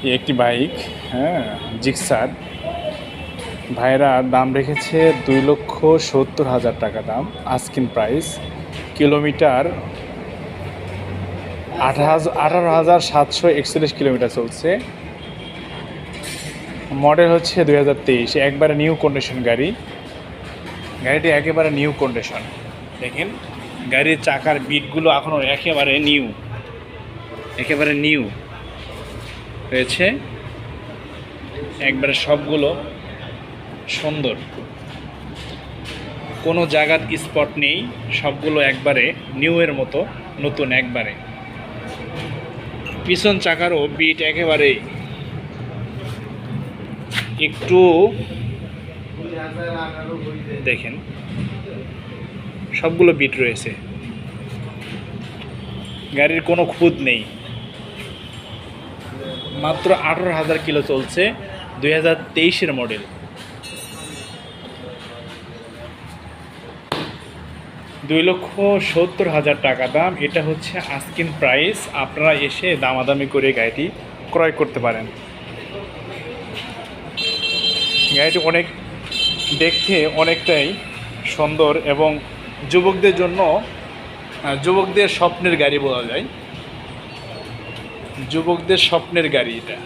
একটি বাইক, হ্যাঁ, জিক্সার। ভাইরা দাম রেখেছে 2,70,000 টাকা দাম, আস্কিং প্রাইস। কিলোমিটার 18,741 কিলোমিটার চলছে। মডেল হচ্ছে 2023, একবারে নিউ কন্ডিশন গাড়ি। গাড়িটি একেবারে নিউ কন্ডিশন। দেখেন গাড়ির চাকার বিটগুলো এখনও একেবারে নিউ, একেবারে নিউ রয়েছে, একবারে সবগুলো সুন্দর, কোনো জায়গার স্পট নেই, সবগুলো একবারে নিউয়ের মতো নতুন একবারে। পিছন চাকারও বিট একেবারে একটু দেখেন, সবগুলো বিট রয়েছে, গাড়ির কোনো খুঁত নেই। মাত্র 18,000 কিলো চলছে, 2023-এর মডেল। 2,70,000 টাকা দাম। এটা হচ্ছে আস্কিং প্রাইস। আপনারা এসে দামাদামি করে গাড়িটি ক্রয় করতে পারেন। গাড়িটি দেখতে অনেকটাই সুন্দর এবং যুবকদের জন্য, যুবকদের স্বপ্নের গাড়ি বলা যায়, যুবকদের স্বপ্নের গাড়ি এটা।